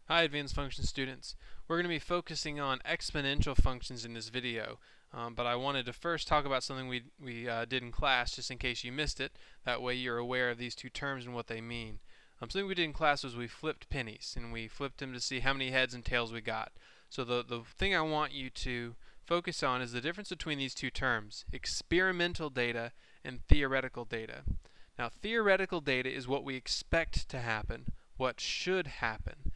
Hi advanced function students. We're going to be focusing on exponential functions in this video, but I wanted to first talk about something we did in class just in case you missed it. That way you're aware of these two terms and what they mean. Something we did in class was we flipped pennies, and we flipped them to see how many heads and tails we got. So the thing I want you to focus on is the difference between these two terms, experimental data and theoretical data. Now theoretical data is what we expect to happen, what should happen.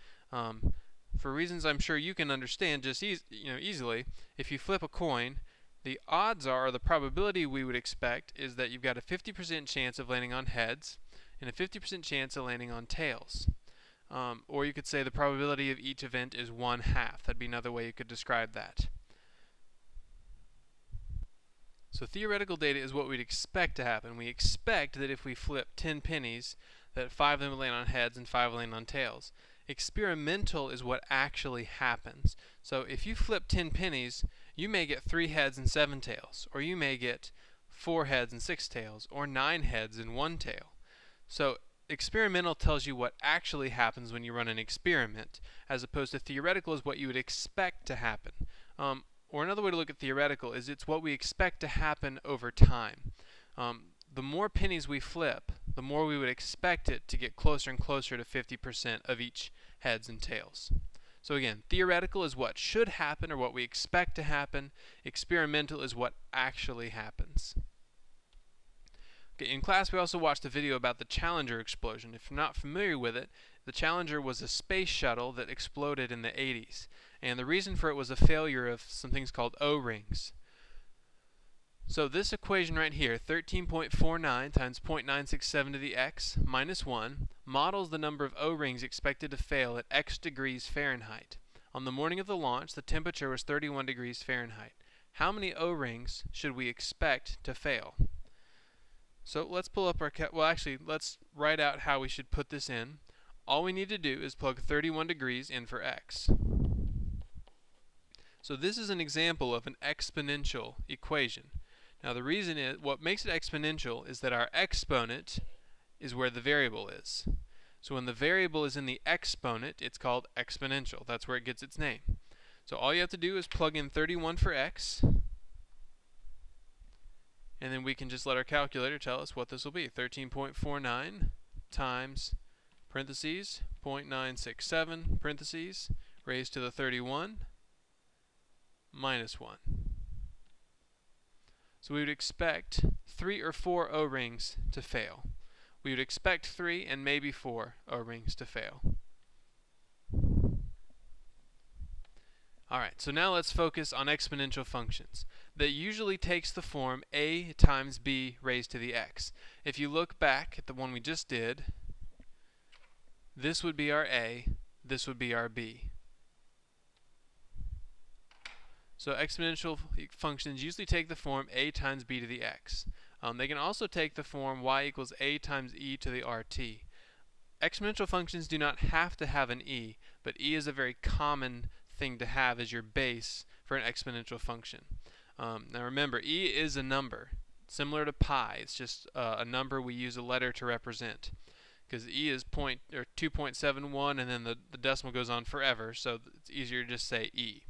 For reasons I'm sure you can understand just easily, if you flip a coin, the odds are, or the probability we would expect, is that you've got a 50% chance of landing on heads and a 50% chance of landing on tails. Or you could say the probability of each event is 1/2. That'd be another way you could describe that. So theoretical data is what we'd expect to happen. We expect that if we flip 10 pennies, that 5 of them will land on heads and 5 will land on tails. Experimental is what actually happens. So if you flip 10 pennies, you may get 3 heads and 7 tails, or you may get 4 heads and 6 tails, or 9 heads and 1 tail. So experimental tells you what actually happens when you run an experiment, as opposed to theoretical is what you would expect to happen. Or another way to look at theoretical is it's what we expect to happen over time. The more pennies we flip, the more we would expect it to get closer and closer to 50% of each heads and tails. So again, theoretical is what should happen or what we expect to happen. Experimental is what actually happens. Okay, in class we also watched a video about the Challenger explosion. If you're not familiar with it, the Challenger was a space shuttle that exploded in the 80s. And the reason for it was a failure of some things called O-rings. So this equation right here, 13.49 times 0.967 to the x minus 1, models the number of O-rings expected to fail at x degrees Fahrenheit. On the morning of the launch, the temperature was 31 degrees Fahrenheit. How many O-rings should we expect to fail? So let's pull up our, let's write out how we should put this in. All we need to do is plug 31 degrees in for x. So this is an example of an exponential equation. Now the reason is, what makes it exponential is that our exponent is where the variable is. So when the variable is in the exponent, it's called exponential. That's where it gets its name. So all you have to do is plug in 31 for x, and then we can just let our calculator tell us what this will be. 13.49 times parentheses 0.967 parentheses raised to the 31 minus 1. So we would expect 3 or 4 O-rings to fail. We would expect 3 and maybe 4 O-rings to fail. Alright, so now let's focus on exponential functions. That usually takes the form a times b raised to the x. If you look back at the one we just did, this would be our a, this would be our b. So exponential functions usually take the form a times b to the x. They can also take the form y equals a times e to the rt. Exponential functions do not have to have an e, but e is a very common thing to have as your base for an exponential function. Now remember, e is a number, similar to pi. It's just a number we use a letter to represent. Because e is 2.71 and then the decimal goes on forever, so it's easier to just say e.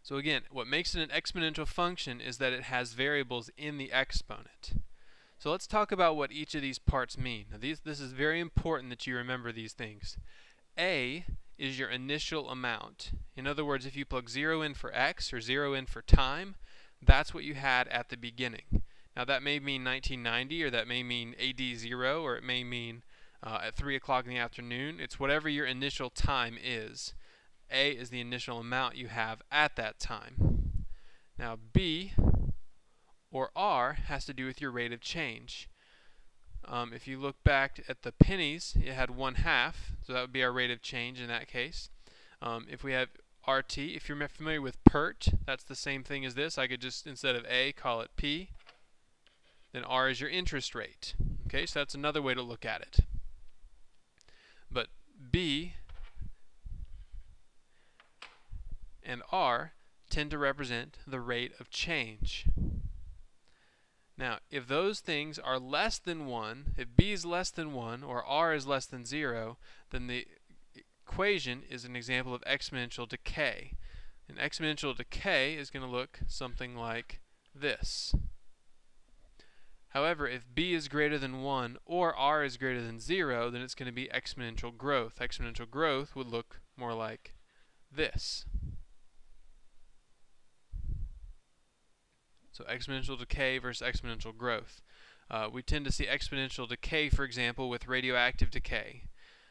So again, what makes it an exponential function is that it has variables in the exponent. So let's talk about what each of these parts mean. Now this is very important that you remember these things. A is your initial amount. In other words, if you plug 0 in for x or 0 in for time, that's what you had at the beginning. Now that may mean 1990, or that may mean AD 0, or it may mean at 3 o'clock in the afternoon. It's whatever your initial time is. A is the initial amount you have at that time. Now B or R has to do with your rate of change. If you look back at the pennies, it had 1/2, so that would be our rate of change in that case. If we have RT, if you're familiar with PERT, that's the same thing as this. I could just, instead of A, call it P. Then R is your interest rate. Okay, so that's another way to look at it. But B and R tend to represent the rate of change. Now, if those things are less than 1, if B is less than 1 or R is less than 0, then the equation is an example of exponential decay. And exponential decay is going to look something like this. However, if b is greater than 1 or r is greater than 0, then it's going to be exponential growth. Exponential growth would look more like this. So exponential decay versus exponential growth. We tend to see exponential decay, for example, with radioactive decay,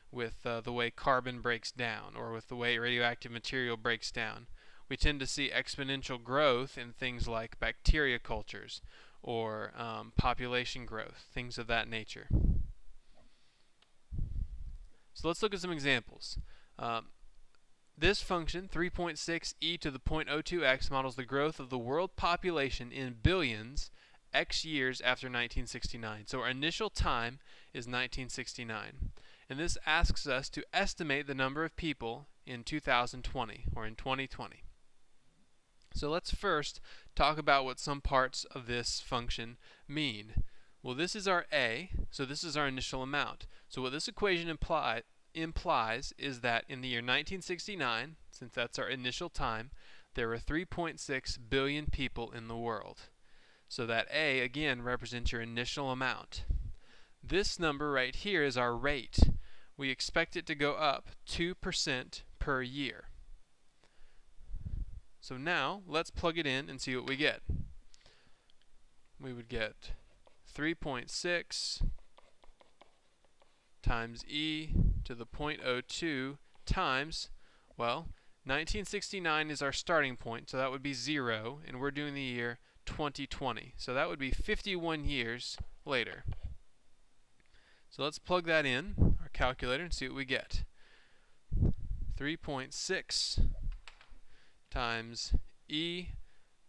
with the way carbon breaks down, or with the way radioactive material breaks down. We tend to see exponential growth in things like bacteria cultures, or population growth, things of that nature. So let's look at some examples. This function, 3.6 e to the 0.02x, models the growth of the world population in billions x years after 1969. So our initial time is 1969. And this asks us to estimate the number of people in 2020, or in 2020. So let's first talk about what some parts of this function mean. Well, this is our a, so this is our initial amount. So what this equation implies is that in the year 1969, since that's our initial time, there were 3.6 billion people in the world. So that a, again, represents your initial amount. This number right here is our rate. We expect it to go up 2% per year. So now, let's plug it in and see what we get. We would get 3.6 times e to the 0.02 times, well, 1969 is our starting point, so that would be 0, and we're doing the year 2020. So that would be 51 years later. So let's plug that in, our calculator, and see what we get. 3.6 times e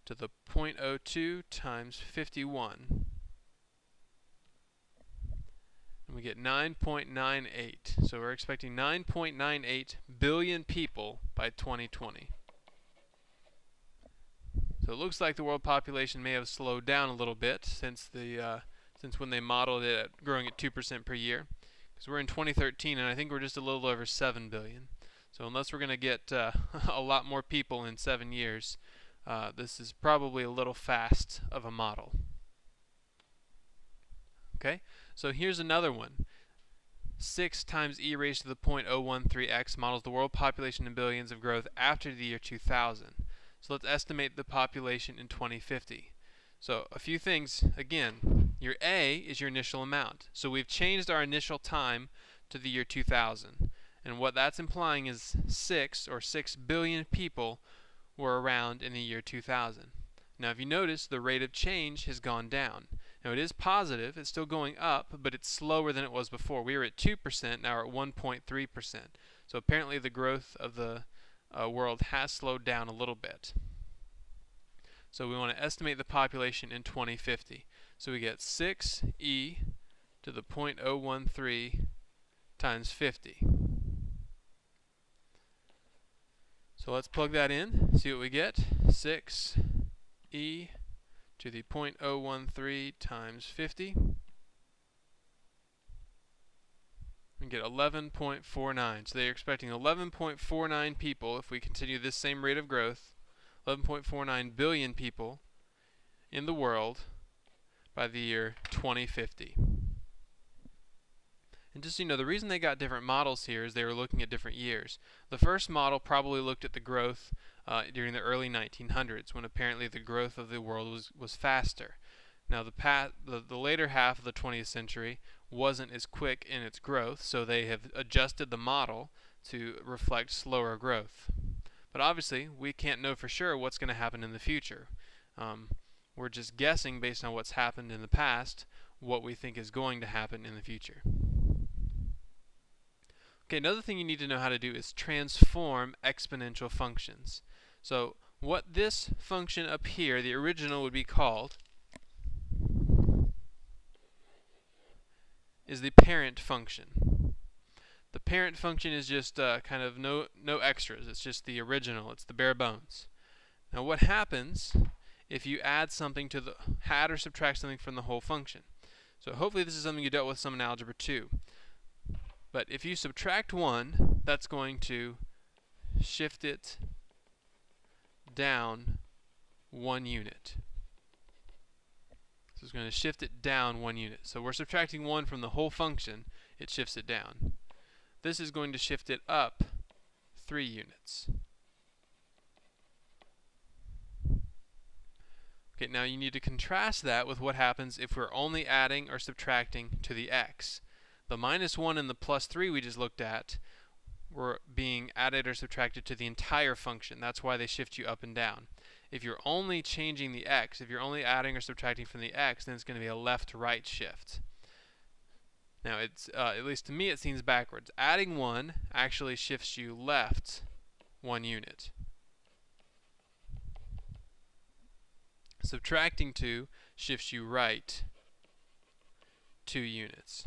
to the 0.02 times 51. And we get 9.98. So we're expecting 9.98 billion people by 2020. So it looks like the world population may have slowed down a little bit since when they modeled it at growing at 2% per year. Because we're in 2013, and I think we're just a little over 7 billion. So unless we're going to get a lot more people in 7 years, this is probably a little fast of a model. Okay, so here's another one. 6 times e raised to the 0.013x models the world population in billions of growth after the year 2000. So let's estimate the population in 2050. So a few things. Again, your a is your initial amount. So we've changed our initial time to the year 2000. And what that's implying is 6 billion people were around in the year 2000. Now if you notice, the rate of change has gone down. Now it is positive, it's still going up, but it's slower than it was before. We were at 2%, now we're at 1.3%. So apparently the growth of the world has slowed down a little bit. So we want to estimate the population in 2050. So we get 6e to the 0.013 times 50. So let's plug that in, see what we get. 6e to the 0.013 times 50. And get 11.49. So they're expecting 11.49 people, if we continue this same rate of growth, 11.49 billion people in the world by the year 2050. And just so you know, the reason they got different models here is they were looking at different years. The first model probably looked at the growth during the early 1900s, when apparently the growth of the world was faster. Now the later half of the 20th century wasn't as quick in its growth, so they have adjusted the model to reflect slower growth. But obviously, we can't know for sure what's going to happen in the future. We're just guessing based on what's happened in the past, what we think is going to happen in the future. Okay, another thing you need to know how to do is transform exponential functions. So what this function up here, the original would be called, is the parent function. The parent function is just kind of no extras. It's just the original. It's the bare bones. Now what happens if you add something to the add or subtract something from the whole function? So hopefully this is something you dealt with some in Algebra 2. But if you subtract 1 that's going to shift it down 1 unit. So it's going to shift it down 1 unit. So we're subtracting 1 from the whole function, it shifts it down. This is going to shift it up 3 units. Okay, now you need to contrast that with what happens if we're only adding or subtracting to the x. The minus 1 and the plus 3 we just looked at were being added or subtracted to the entire function. That's why they shift you up and down. If you're only changing the x, if you're only adding or subtracting from the x, then it's going to be a left-right shift. Now, it's at least to me it seems backwards. Adding 1 actually shifts you left 1 unit. Subtracting 2 shifts you right 2 units.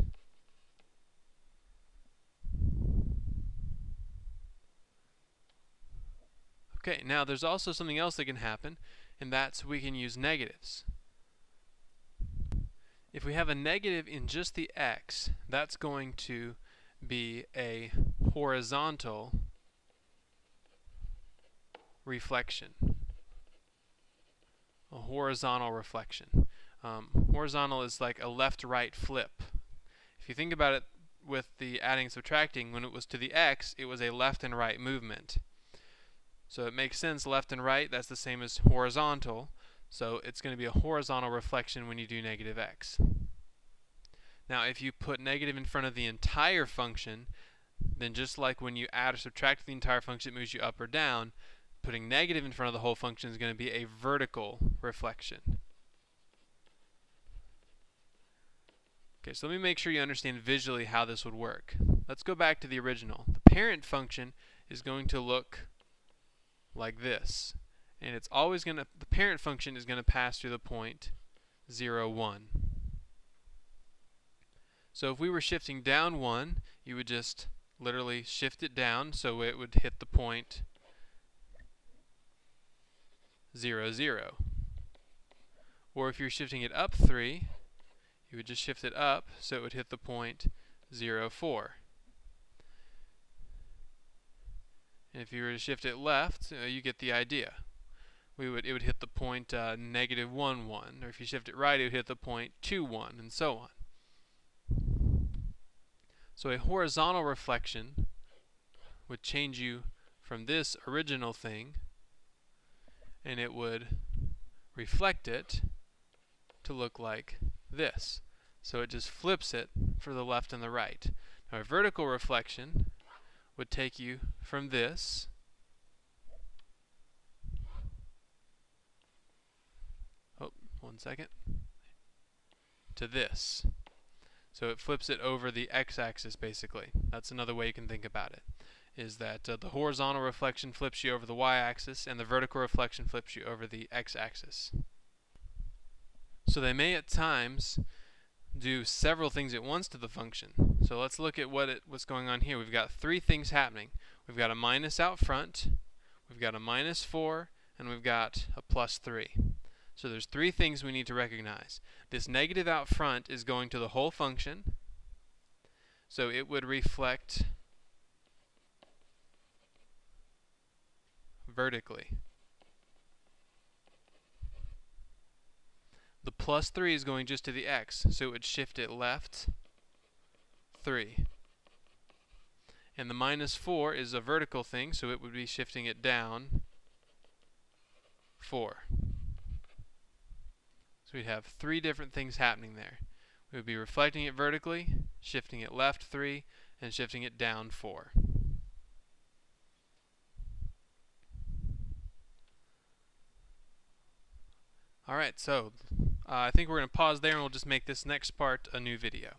Okay, now there's also something else that can happen, and that's we can use negatives. If we have a negative in just the x, that's going to be a horizontal reflection. A horizontal reflection. Horizontal is like a left-right flip. If you think about it with the adding and subtracting, when it was to the x, it was a left and right movement. So it makes sense, left and right, that's the same as horizontal. So it's going to be a horizontal reflection when you do negative x. Now if you put negative in front of the entire function, then just like when you add or subtract the entire function, it moves you up or down, putting negative in front of the whole function is going to be a vertical reflection. Okay, so let me make sure you understand visually how this would work. Let's go back to the original. The parent function is going to look like this. And it's always going to, the parent function is going to pass through the point 0, 1. So if we were shifting down 1, you would just literally shift it down so it would hit the point 0, 0. Or if you're shifting it up 3, you would just shift it up so it would hit the point 0, 4. And if you were to shift it left, you get the idea. It would hit the point negative 1, 1. Or if you shift it right, it would hit the point 2, 1, and so on. So a horizontal reflection would change you from this original thing, and it would reflect it to look like this. So it just flips it for the left and the right. Now a vertical reflection would take you from this to this. So it flips it over the x-axis basically. That's another way you can think about it, is that the horizontal reflection flips you over the y-axis and the vertical reflection flips you over the x-axis. So they may at times do several things at once to the function. So let's look at what's going on here. We've got 3 things happening. We've got a minus out front, we've got a minus 4, and we've got a plus 3. So there's 3 things we need to recognize. This negative out front is going to the whole function, so it would reflect vertically. The plus 3 is going just to the x, so it would shift it left 3. And the minus 4 is a vertical thing, so it would be shifting it down 4. So we'd have 3 different things happening there. We would be reflecting it vertically, shifting it left 3, and shifting it down 4. Alright, so I think we're going to pause there and we'll just make this next part a new video.